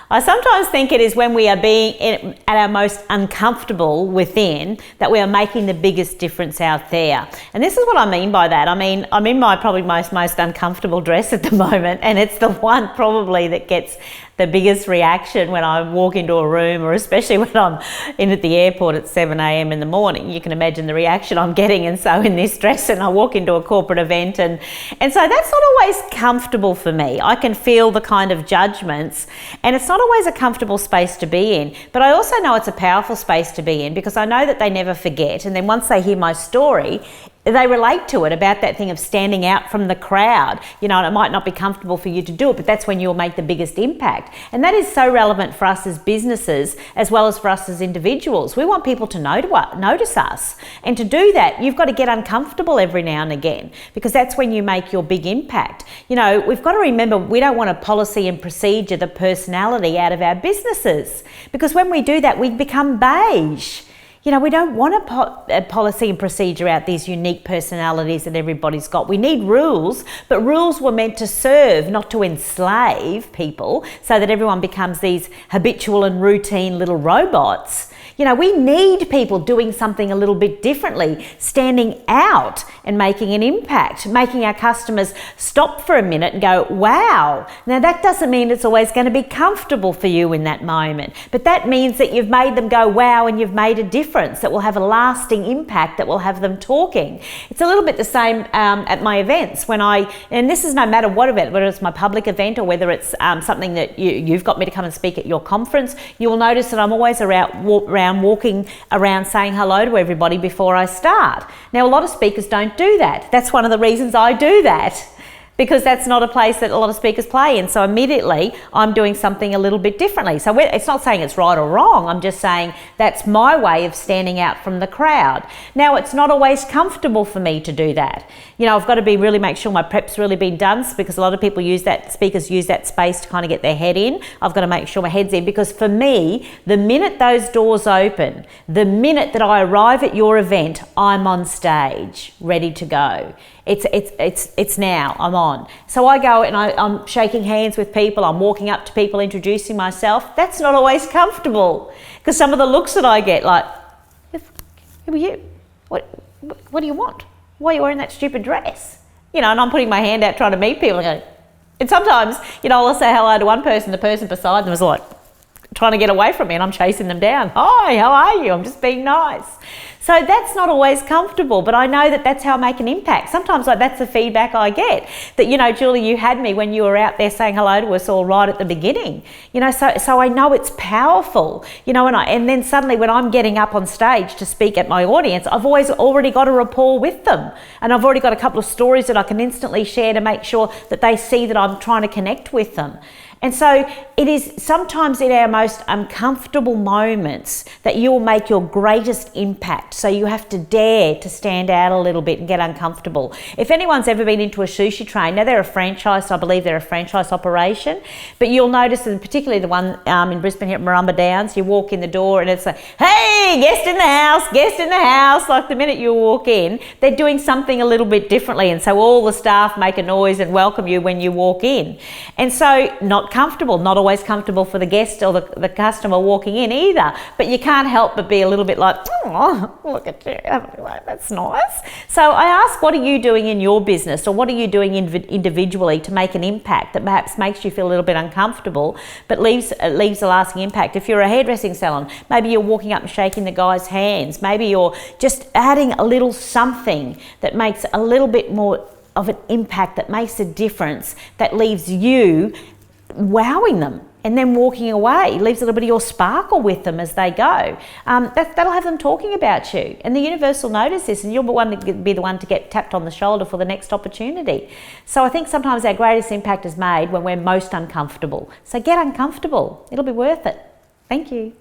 I sometimes think it is when we are at our most uncomfortable within that we are making the biggest difference out there. And this is what I mean by that. I mean, I'm in my probably most uncomfortable dress at the moment, and it's the one probably that gets the biggest reaction when I walk into a room, or especially when I'm in at the airport at 7 a.m. in the morning. You can imagine the reaction I'm getting, and so in this dress, and I walk into a corporate event, and so that's not always comfortable for me. I can feel the kind of judgments, and it's not always a comfortable space to be in, but I also know it's a powerful space to be in, because I know that they never forget, and then once they hear my story, they relate to it, about that thing of standing out from the crowd. You know, and it might not be comfortable for you to do it, but that's when you'll make the biggest impact. And that is so relevant for us as businesses as well as for us as individuals. We want people to notice us. And to do that, you've got to get uncomfortable every now and again, because that's when you make your big impact. You know, we've got to remember, we don't want a policy and procedure, the personality out of our businesses, because when we do that, we become beige. You know, we don't want a policy and procedure out, these unique personalities that everybody's got. We need rules, but rules were meant to serve, not to enslave people, so that everyone becomes these habitual and routine little robots. You know, we need people doing something a little bit differently, standing out and making an impact, making our customers stop for a minute and go, wow. Now, that doesn't mean it's always going to be comfortable for you in that moment, but that means that you've made them go, wow, and you've made a difference that will have a lasting impact, that will have them talking. It's a little bit the same at my events and this is no matter what event, whether it's my public event or whether it's something that you've got me to come and speak at your conference, you will notice that I'm always walking around saying hello to everybody before I start. Now, a lot of speakers don't do that. That's one of the reasons I do that, because that's not a place that a lot of speakers play in. So immediately I'm doing something a little bit differently. So it's not saying it's right or wrong. I'm just saying that's my way of standing out from the crowd. Now, it's not always comfortable for me to do that. You know, I've got to make sure my prep's really been done, because a lot of people speakers use that space to kind of get their head in. I've got to make sure my head's in, because for me, the minute those doors open, the minute that I arrive at your event, I'm on stage, ready to go. It's now, I'm on. So I go and I'm shaking hands with people, I'm walking up to people, introducing myself. That's not always comfortable, because some of the looks that I get, like, who are you? What do you want? Why are you wearing that stupid dress? You know, and I'm putting my hand out trying to meet people and go, and sometimes, you know, I'll say hello to one person, the person beside them is like trying to get away from me, and I'm chasing them down. Hi, how are you? I'm just being nice. So that's not always comfortable, but I know that that's how I make an impact. Sometimes that's the feedback I get, that, you know, Julie, you had me when you were out there saying hello to us all right at the beginning. You know, so I know it's powerful, you know, and then suddenly when I'm getting up on stage to speak at my audience, I've already got a rapport with them, and I've already got a couple of stories that I can instantly share to make sure that they see that I'm trying to connect with them. And so it is sometimes in our most uncomfortable moments that you will make your greatest impact. So you have to dare to stand out a little bit and get uncomfortable. If anyone's ever been into a sushi train, now they're a franchise, I believe they're a franchise operation, but you'll notice, and particularly the one in Brisbane here at Marumba Downs, you walk in the door and it's like, hey, guest in the house. Like the minute you walk in, they're doing something a little bit differently. And so all the staff make a noise and welcome you when you walk in. And so not comfortable, not always comfortable for the guest or the customer walking in either, but you can't help but be a little bit like, oh, look at you, that's nice. So I ask, what are you doing in your business, or what are you doing individually to make an impact that perhaps makes you feel a little bit uncomfortable but leaves a lasting impact? If you're a hairdressing salon, maybe you're walking up and shaking the guy's hands, maybe you're just adding a little something that makes a little bit more of an impact, that makes a difference, that leaves you wowing them and then walking away, leaves a little bit of your sparkle with them as they go. That'll have them talking about you, and the universe will notice this, and you'll be the one to get tapped on the shoulder for the next opportunity. So I think sometimes our greatest impact is made when we're most uncomfortable. So get uncomfortable, it'll be worth it. Thank you.